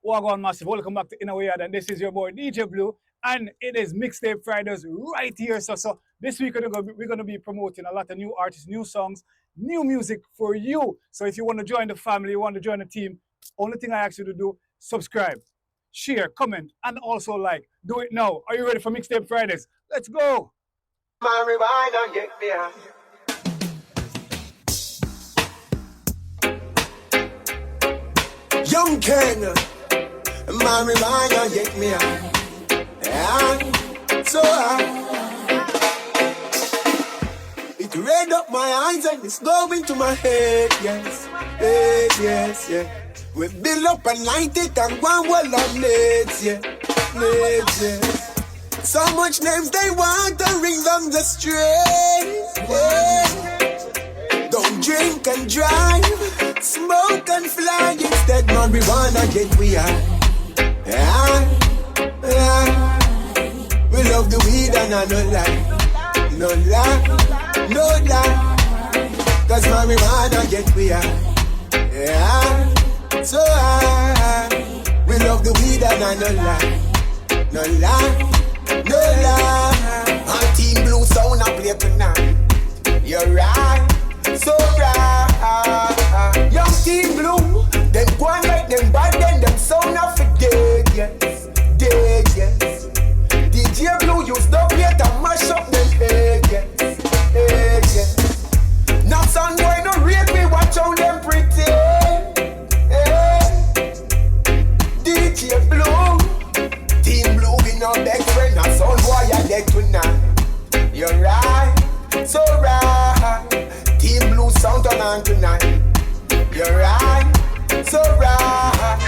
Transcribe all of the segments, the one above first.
Wagwan Massive, welcome back to Yaad, and this is your boy DJ Blue, and it is Mixtape Fridays right here. So this week we're going to be promoting a lot of new artists, new songs, new music for you. So if you want to join the family, you want to join the team, only thing I ask you to do, subscribe, share, comment, and also like. Do it now. Are you ready for Mixtape Fridays? Let's go. Young Ken, my reminder, get me high. Yeah, so high. It red up my eyes and it's going to my head, yes. Head, yes, yeah. We build up and light it and one wall of legs, yeah. Legs, yes. So much names they want to ring them the straight, yeah. Don't drink and drive, smoke and fly. Instead, man, we wanna get we high. Yeah, yeah. We love the weed and I no lie. No lie, no lie. Cause man, we wanna get we high. Yeah, so high. We love the weed and I no lie. No lie, no lie. On Teamblue sound I play tonight. You're right. So right, young Teamblue, them go and like them bad, then them sound off for dead, yes, dead, yes. DJ Blue used to play to mash up them head, yes, head, yes. Now son boy no rate me, watch how them pretend, hey. DJ Blue, Teamblue be no best friend, now son boy you dead tonight. You're right, so right. Teamblue sound on tonight. You're right, so right.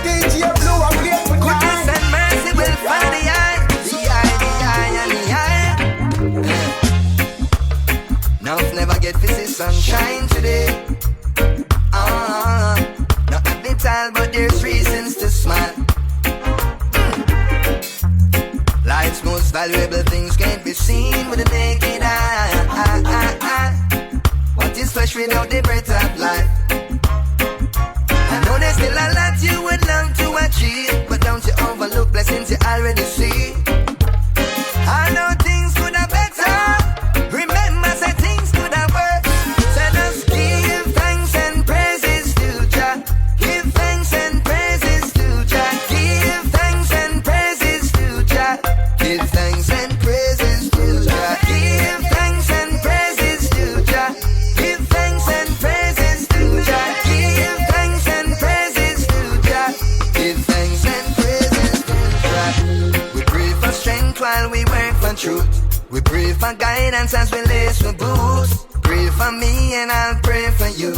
DJ Blue, I play for goodness and mercy will find the eye, and the eye. Now never get to see sunshine today. Not a bit all, but there's reasons to smile. Life's most valuable things can't be seen with the naked eye. What is flesh without the breath of life? I know there's still a lot you would long to achieve, but don't you overlook blessings you already see. I know things could have better. Remember say things could have worse. So just give thanks and praises to Jah. Give thanks and praises to Jah. Give thanks and praises to Jah. Give thanks and praises to Jah. Give thanks and praises to Jah. Give thanks and praises to Jah. Give thanks and praises to Jah. Give thanks and praises to Jah. We pray for strength while we work for truth. We pray for guidance as we lace with boots. Pray for me and I'll pray for you.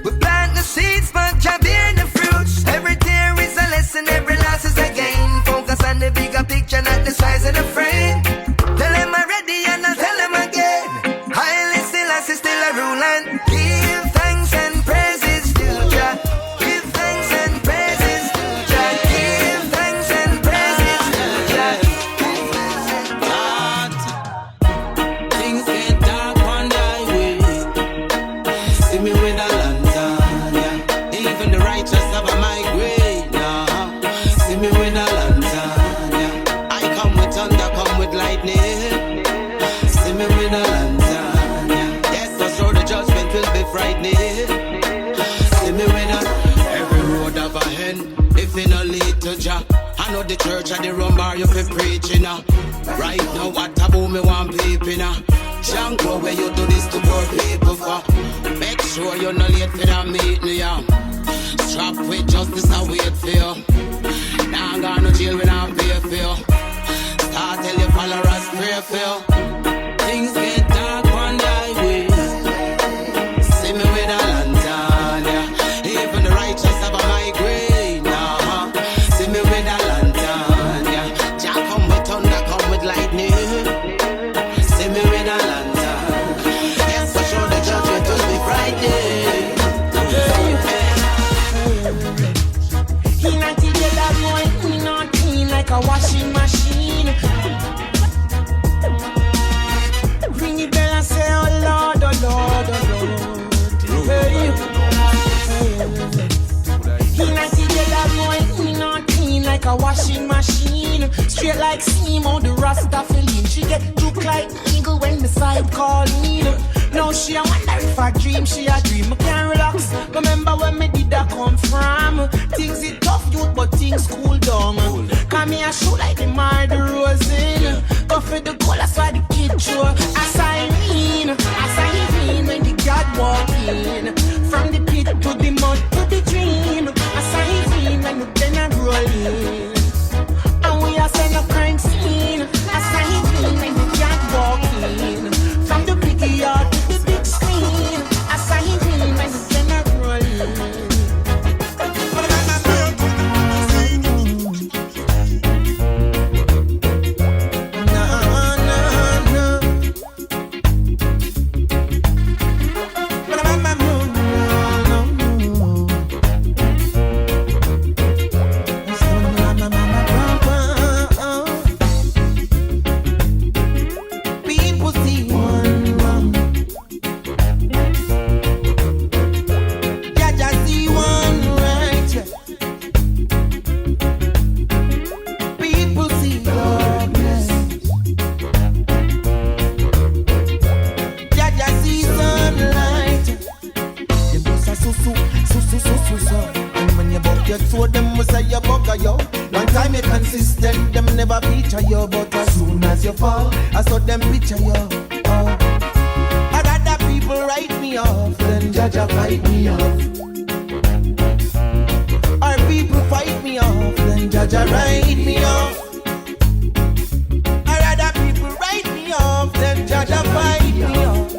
We plant the seeds but Jah bear the fruits. Every tear is a lesson, every loss is a gain. Focus on the bigger picture, not the size of the frame. Tell them I'm ready and I'll tell them again. Highly still as is still a rule and give thanks and praises to Jah. Give thanks and praises to Jah. Give thanks and praises to Jah. Things get dark on the highway. See me with a lantern, yeah. Even the righteous have a migraine now. See me with a lantern, yeah. I come with thunder, come with lightning. See me with a lantern, yeah. Yes, for sure the judgment will be frightening. See me with a every road have a end. If it no lead to Jah, I know the church and the rum bar you be preaching now. Right now, what about me want people now? Janko, where you do this to poor people for? Make sure you're not late for that meeting, yeah. Strap with justice and wait for you. Now I'm gonna jail when I'm pay for you. Start tell your followers pray for you. Things get dark on the highway. See me with a lantern, yeah. Even the righteous have a migraine, nah. See me with a lantern, yeah. Jah come with thunder, come with lightning. See me with a lantern. Yes, for sure the judgment will be frightening. He not together, boy, he not clean like a washing machine. Ring the bell and say, oh Lord, oh Lord, oh Lord. Hey. He not together, boy, he not a washing machine. Straight like steam on the Rasta feeling. She get look like eagle when the side calling. Now she a wonder if I dream, she a dream. I can't relax. Remember when me did that come from? Things it tough youth, but things cool down. Come me a show like the Mar the Rosin. Go for the goal, that's why the kid show. As I mean when the God walk in. From the pit to the mud to the dream. As I mean when the pen a rolling. And we are send a crime scene. As I mean when the God walk in. From the big yard to the big screen. As I mean when the pen a rolling. You, but as soon as you fall, I saw them picture you. Oh. I rather people write me off than judge a fight me off. Or people fight me off than judge a write me off. I rather people write me off than judge a fight me off.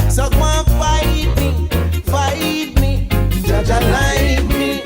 So go and fight me, judge a like me.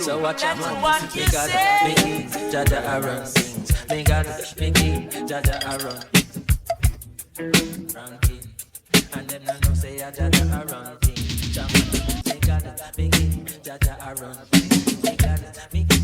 So watch out, man. Me gotta make it, Jaja Aaron sings. Me gotta make it, Jaja Aaron. Ranking, and them no say Jaja Aaron things. Me gotta make it, Jaja Aaron. Me gotta make it.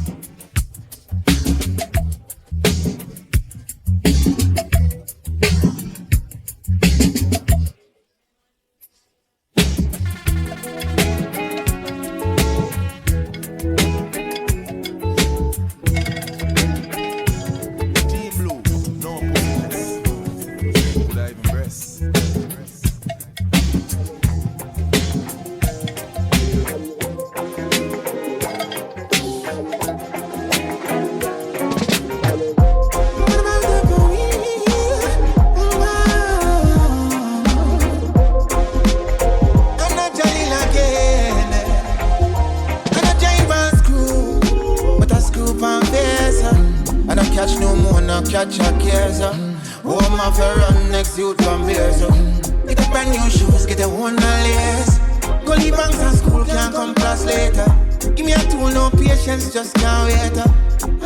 catch no more, no catch a cares. Oh, my fair run next youth come here, so. Get a brand new shoes, get a one lace. Go leave banks and school, can't come class later. Give me a tool, no patience, just can't wait.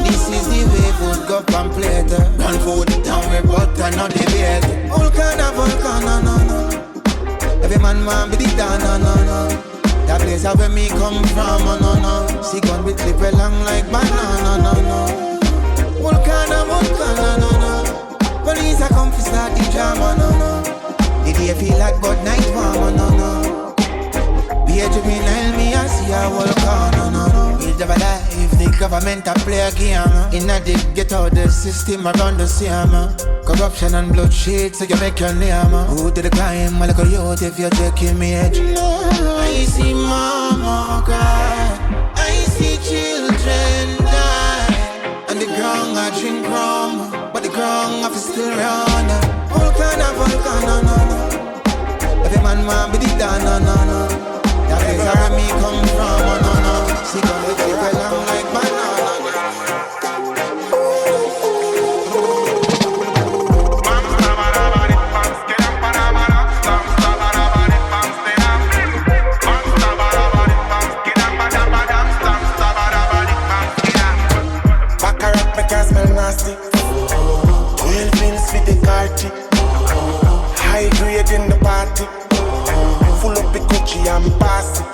This is the way food go and plate. Run food down with butter, not debate. Volcan, no. Every man be the down, no. That place where me come from, no. See gun with clip long like banana, no. Volcan, no. Police are come to start the drama, no. The day feel like good night warm, no. Be a juvenile, me I see a volcan, no. We'll never die if the government a play a game. In a dip, get out the system around the same. Corruption and bloodshed, so you make your name. Who did the crime? I look at youth if you're taking me edge. I see mama cry, I see children die, and the ground I drink rum, but the ground I still run. Volcan, no. Every man be the down, no. That place where me come from, no. See gun with clip long like banana. Baccarat make us smell nasty. 12 mils with the carty. High grade in the party. Full up the Gucci and pass it.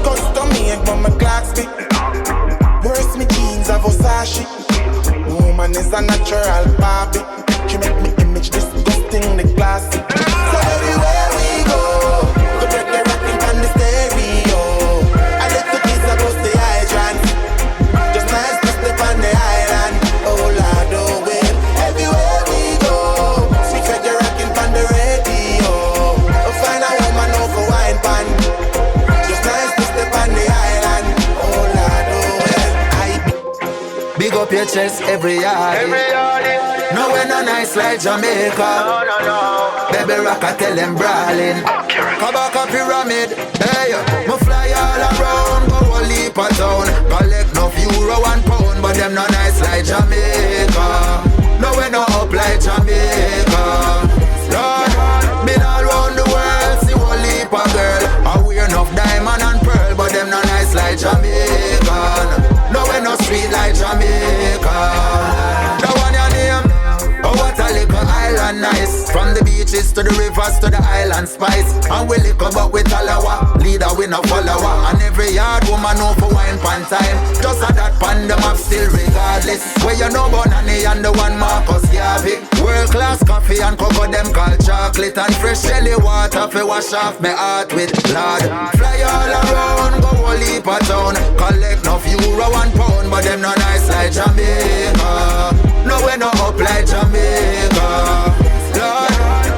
Custom made but my clocks fit. Worst me jeans are Versace. Woman is a natural Barbie. She make me image disgusting the classy. So everywhere we go, go break the rocking on the stereo. I let the kids bust the hydrant. Just nice to step on the island. Oh Lord, oh well. Everywhere we go, sweet fed the rocking on the radio. Find a woman over wine pan. Just nice to step on the island. Oh Lord, oh well. Big up your chest every yard. No, we're not nice like Jamaica. No. Baby rock, I tell them brawling. Kabaka pyramid, hey, me fly all around, go a leap a town. Collect no euro £1, but them not nice like Jamaica. No, we're not up like Jamaica. Lord, been all around the world, see one leap a girl. I wear enough diamond and pearl, but them not nice like Jamaican. No, we're not sweet like Jamaica. No one your name. Oh, what a little island nice. From the beaches to the rivers to the island spice. And we lick up with Talawa. Leader we no follower. And every yard woman know for wine pan time. Just at that pan them up still regardless. Where you know about Nanny and the one Marcus Garvey. World class coffee and cocoa them called chocolate. And fresh jelly water fi wash off my heart with Lord. Fly all around, go a leap a town. Collect no euro £1, but them not nice like Jamaica. No, we're not up like Jamaica. Lord,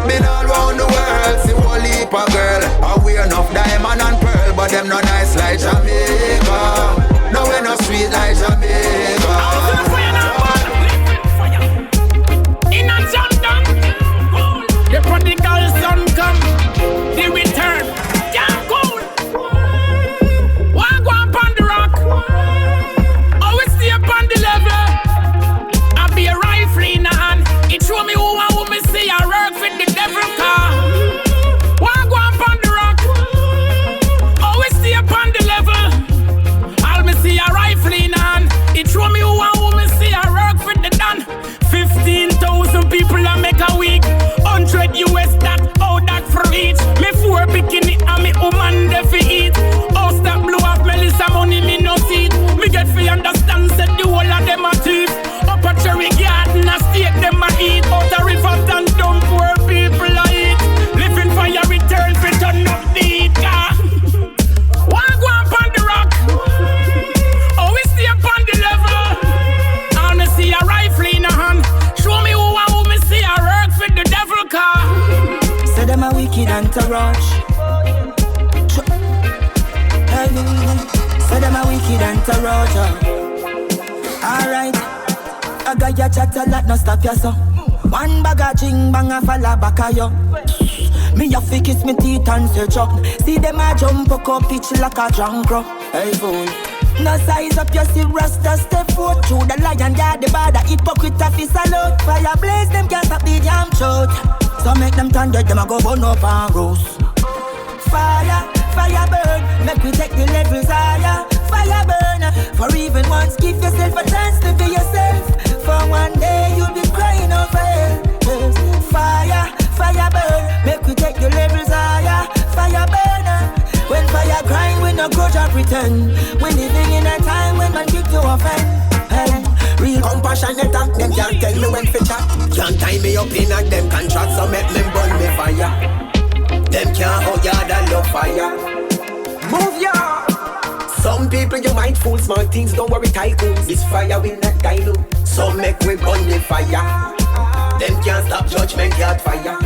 been all around the world, see one leap a girl. I wear enough diamond and pearl, but them not nice like Jamaica. No, we're not sweet like Jamaica. In a London, the prodigal son come, the return. Yeah, cool. One go up on the rock. Always stay up on the level. Be a rifle in the hand. It show me who me see I work with the devil car. One go up on the rock. Always stay up on the level. I'll me see a rifle in the hand. It show me who me see I work with the done. 15,000 people I make a week. 100 US that, oh that for each. Me 4 bikini and me woman they fi eat. Oh stop blow up Melissa money me no see it. Me get fi understand said the whole of them a thief. Up a cherry garden a steak them a eat. Out a river and dump poor people a eat. Living for your return fi turn up the heat car. One go up on the rock. Always stay up on the level. I wanna see a rifle in a hand. Show me who me see a work for the devil car. Say them a wicked entourage. Say them a wicked entourage. Alright, I got your chat a lot, no stop ya so. One bag of ching bang a fall back a yo. Me a fi kiss me teeth and search up. See them a jump up pitch like a drunk rock. Hey fool, no size up you see Rasta step forth through the lion guard the border. Hypocrite of his salute. Fire blaze, them can't stop the damn truth. So make them turn dead, them a go burn up and roast. Fire, fire burn. Make we take the levels higher. Fire burn. For even once, give yourself a chance to be yourself. For one day you'll be crying over hell. Fire, fire burn. Make we take the levels higher. Fire burn. When fire crying, we no grudge or pretend. We living in a time when man quick to offend. Hey, real compassionate and them can't tell me when to chat. Can't tie me up in a them contract, so make me burn me fire. Them can't hold Yaad and love fire. Move ya. Some people you might fool, small things, don't worry tycoons. This fire will not dilute, so make we burn the fire. Them can't stop judgment, Yaad fire.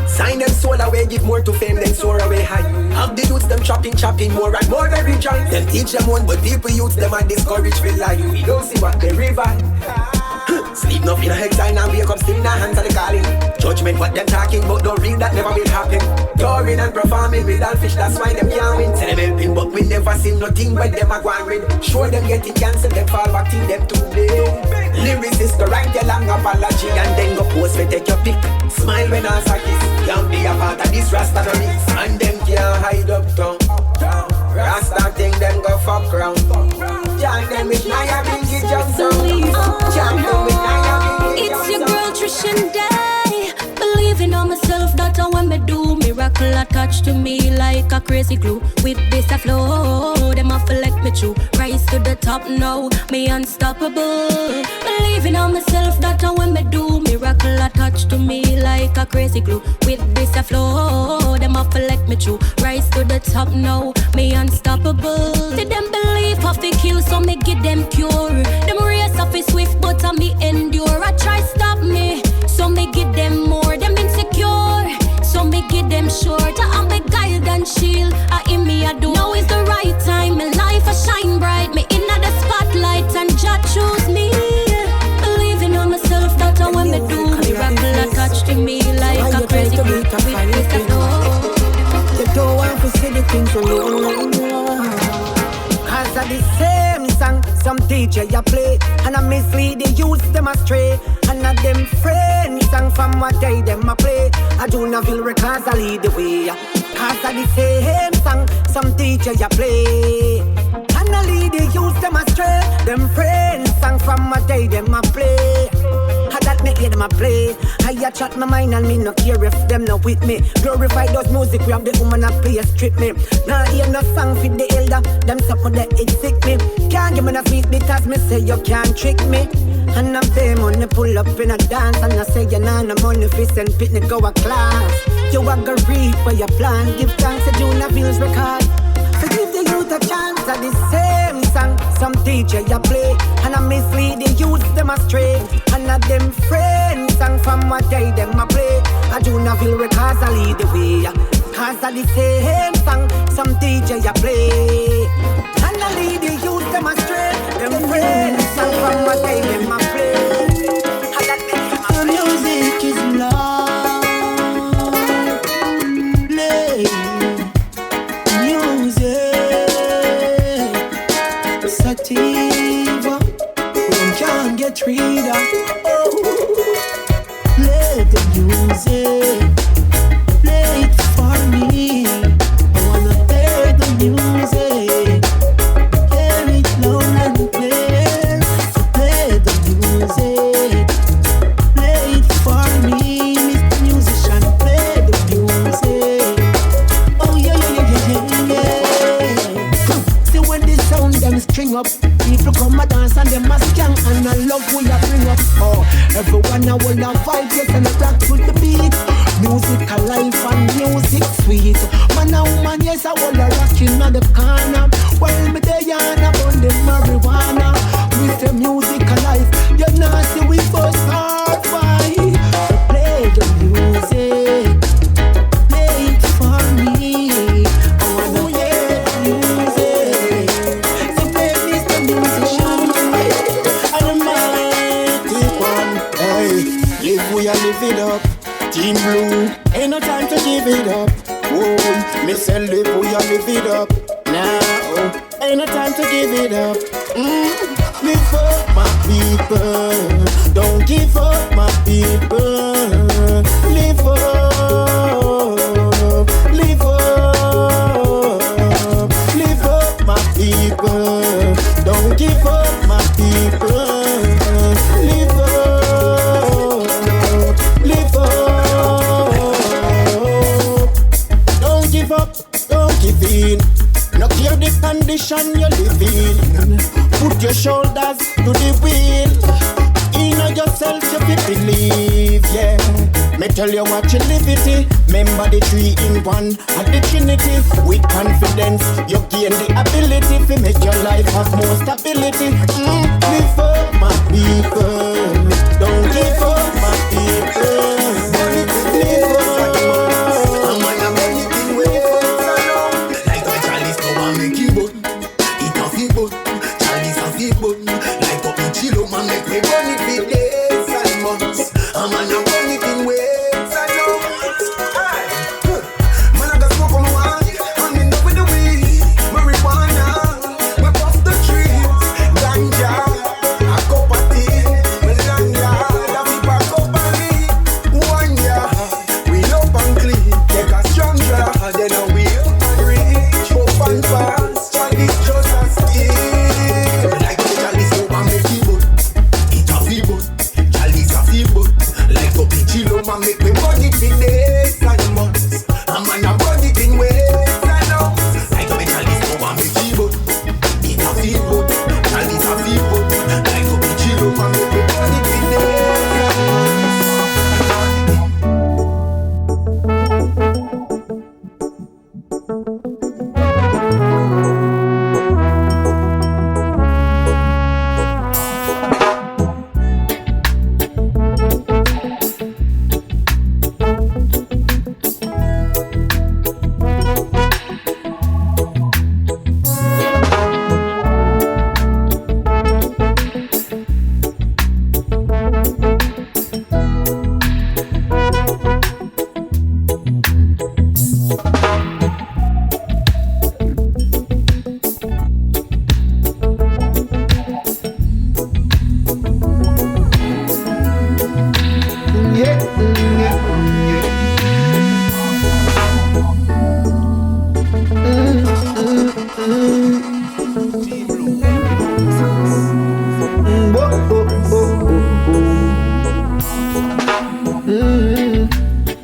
Sign them soul away, give more to fame, then soar away high. Have the youths them chopping more and more every joint. Them teach them one, but people youths them and discourage for life. We don't see what they revive. Sleep enough in a exile and wake up still in the hands of the calling. Judgment what them talking, but don't read that never will happen. Touring and performing with all fish, that's why them can't win. Say them helping, but we never see nothing when them a go and read. Sure them getting cancelled, them fall back till them too late. Lyricist go write a long apology and then go post we take your pic. Smile when I say kiss. Can't be a part of this Rasta no mix. And them can't hide up down. Rasta thing them go fuck round. Chant them with Naya Bingy jump down. Chant them with Naya Bingy jump down. It's your girl Trish and Day. Believing on myself that when me do miracle attached to me like a crazy glue. With this I flow, them a feel like me true. Rise to the top now, me unstoppable. Believing on myself that when me do miracle attached to me like a crazy glue. With this I flow, them a feel like me true. Rise to the top now, me unstoppable. Did them believe I fi kill, so me give them cure. Them race off is swift, but I me endure. I try stop me, so me give them more. Them insecure, so me give them short. I'm a guide and shield, I in me I do. Now is the right time, my life I shine bright. Me in the spotlight and Jah choose me. Believing on myself that when me do miracle attached to me like a crazy glue. You don't want to see the things from you online. Cause of the same song, some DJ ya play, and I mislead the youth them astray. And of them friends song from what day them a play. I do not feel records I lead the way. Cause of the same song, some DJ ya play, and I lead the youth them astray. Them friends song from what day them a play. That me hear them a play. I chat my mind and me no care if them not with me. Glorify those music, we have the woman a play a strip me. Now hear no song for the elder, them something that it sick me. Can't give me no sweet because me say you can't trick me. And I'm pay money pull up in a dance, and I say you nah no money fi send picnic go a class. You a go read for your plan, give thanks to Juna Bills record. Forgive the youth a chance at the same song. Some DJ ya play, and I mislead the youth them astray. And of them friends song from what day them a play. I do not feel records I lead the way. Cause of the same song, some DJ ya play, and I lead the youth them astray. Them friends song from what day them a play. And that make them a play. Music is love. Play music, Sativa. We can't get rid of. Play the music, play it for me. I wanna hear the music, hear it loud and clear. So play the music, play it for me, Mr. Musician, play the music. Oh yeah, yeah, yeah, yeah, yeah. See when the sound them string up, people come a dance and them a skank, and I love we a bring up. Oh, everyone I wanna vibe, yes, and I rock to the beat. Music alive and music sweet. Man and woman, yes, I wanna rock in the corner. While me there on about the marijuana. With the music alive, you know see we first hard fight. So play the music, play it for me. I wanna hear the music. So play Mr. Musician, and the mighty one. Hey, live we are living up. Teamblue, ain't no time to give it up. Whoa, me say live we are live it up now. ain't no time to give it up. Live up, my people. Don't give up, my people. Live up, live up, live up, my people. Don't give up, my people. Live up, live up. Don't give up, don't give in. No care the condition you live in. Put your shoulders to the wheel. In yourself you believe, yeah. Me tell you what you live it. Remember the 3 in 1 and the Trinity. With confidence you gain the ability to make your life have more stability. Live up, my people. Don't give up, my people. Live up.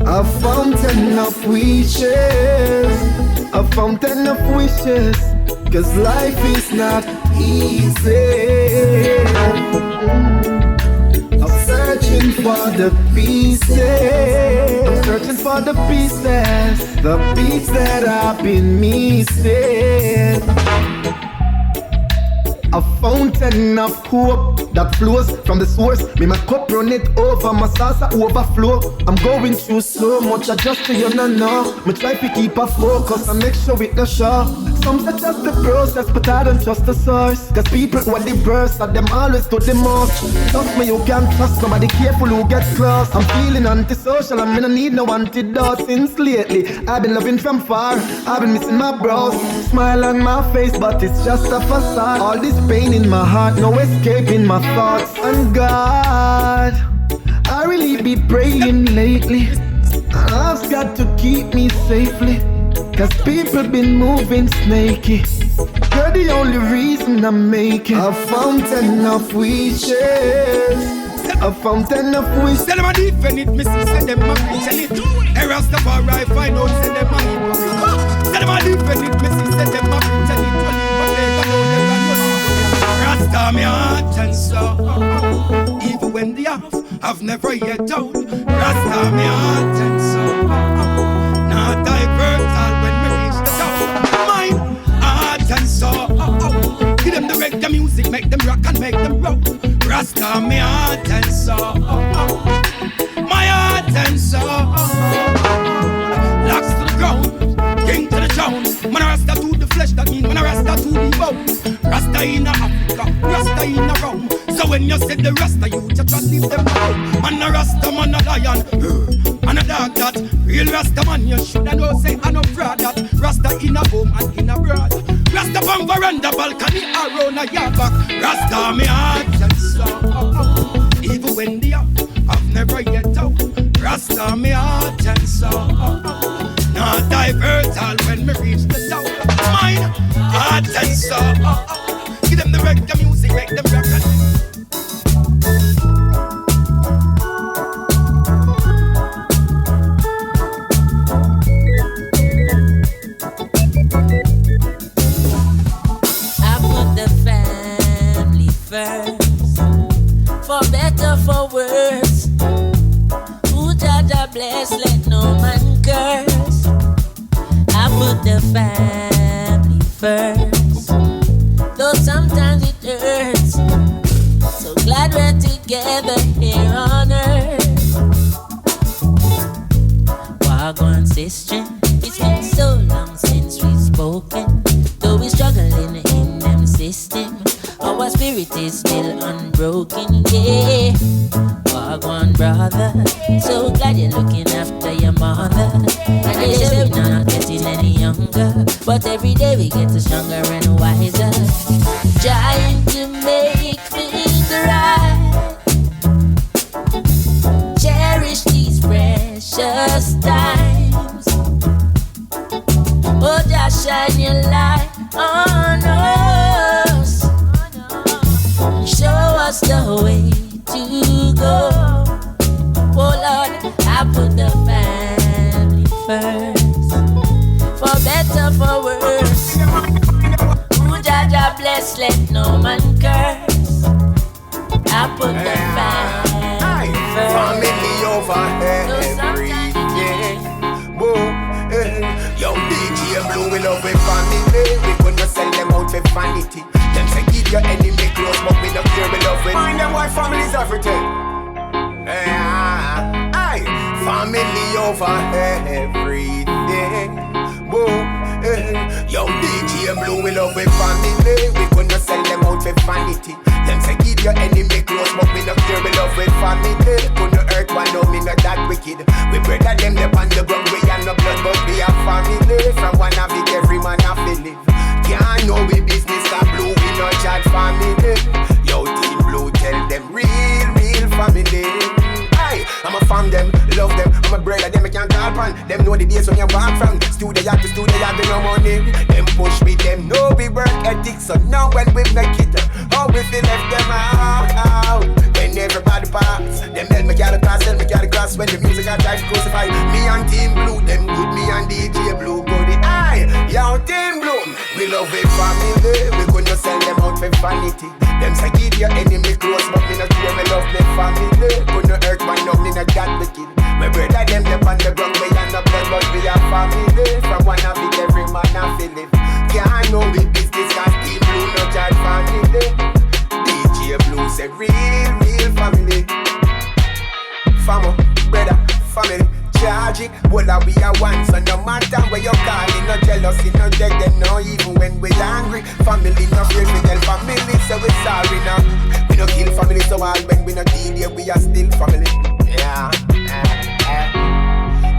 A fountain of wishes, a fountain of wishes, 'cause life is not easy. I'm searching for the pieces, I'm searching for the beats that I've been missing. A fountain of hope that flows from the source. Me my cup run it over, my salsa overflow. I'm going through so much, I just so you know. Me try to keep a focus and make sure it no show. Some say trust the process, but I don't trust the source. 'Cause people who are the worst, and them always do the most. Trust me, you can't trust somebody careful who gets close. I'm feeling antisocial, and me no need no antidote. Since lately, I've been loving from far. I've been missing my bros, smile on my face, but it's just a facade. All this pain in my heart, no escaping my thoughts. And God, I really be praying lately. I've got to keep me safely, 'cause people been moving snaky. You're the only reason I'm making a fountain of wishes, a fountain of wishes. Tell them I defend it, me see, say them a tell it. Errors the far right, find out, say them a hypocrite. Tell them I defend it, me see, say them a tell it. Rasta me heart and soul, even when they have never yet told. Rasta me heart and soul, not divert all when me reach the top. Mine heart and soul, give them the reggae music, make them rock and make them roll. Rasta me heart and soul, my heart and soul, locks to the ground, king to the town. Man a Rasta to the flesh, that mean man a Rasta to the bone. Rasta in Africa, Rasta in Rome. So when you say the Rasta, you just leave them alone. Man a Rasta, man a lion, and a dog that. Real Rasta man, you shoulda know say I no fraud that. Rasta in a home and in a broad. Rasta Rasta on veranda, balcony, around a yabak. Rasta me heart and soul. Even when the up, I've never yet out. Rasta me heart and soul. Not divert all when me reach the top. Mine, heart and soul. Give them the reggae music, make them rock and for better, for worse. Who Jaja bless, let no man curse. I put the family first, though sometimes it hurts. So glad we're together here on earth. Wagwan sister, it's been so long since we've spoken. Though we're struggling in them system, our spirit is still unbroken, yeah. Wagwan brother, so glad you're looking after your mother. And they say we're not getting any younger, but every day we get stronger and wiser. Trying to make things right, cherish these precious times. Oh, just shine your light on us, show us the way to go. Oh Lord, I put the family first, for better, for worse. Who Jaja bless, let no man curse. I put the family first. Family over everything. Boom. Young DJ Blue, we love with family. We couldn't sell them out for vanity. Them say give your enemy close, but we not care, we love it. Find them why family's everything. Aye, family over everything. Boom. Young DJ Blue, we love with family. We couldn't sell them out for vanity. Them say give your enemy close, but we not care, we love with family. Couldn't hurt one, no, me not that wicked. We brother them up on the ground, we are no blood, but we are family. From one of it, every man have to live. Can't know we business got blue, we not chat family. Yo, Teamblue, tell them real family. Aye, I'm a fan them, love them. I'm a brother, them I can't call pan. Them know the days when you walk from studio yard to studio yard, we no money. Them push me, them know we work ethics. So now when we make it, how we feel left them out. When everybody pass, them help me carry cross, when the music I try to crucify. Me and Teamblue, them good, me and DJ Blue, body. Aye, yo, Teamblue, we love it family. We couldn't sell them out for vanity. Them say give your enemy close, but me not care, me love me family. Couldn't hurt one, no, me not that wicked. My brother, them on the ground, we are not blood, but we are family. From one of it, every man have to live. Can't know we business, cause Teamblue no child family. DJ Blue say real family. Famo, brother, family. Charge it, well we are one. So no matter where you're calling, no jealousy, no dead, them no even when we're angry. Family no fear, we tell family, so we're sorry now. We no kill family, so all when we no deal here, we are still family. Yeah.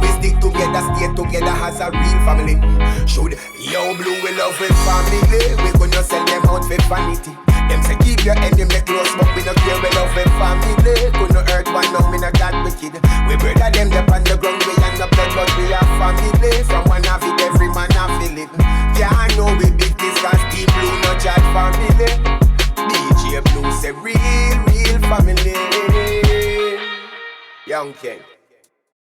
We stick together, stay together as a real family. Should yo Blue, we love with family. We gonna sell them out for vanity. Them say keep your enemy close, but we no care, we love with family. Couldn't hurt one, no, me not that wicked. We brother them on the ground, we and the blood, but we are family. From one of it, every man have to live. Can't know we big this, cause Teamblue no chat family. DJ Blue say real family. Young King.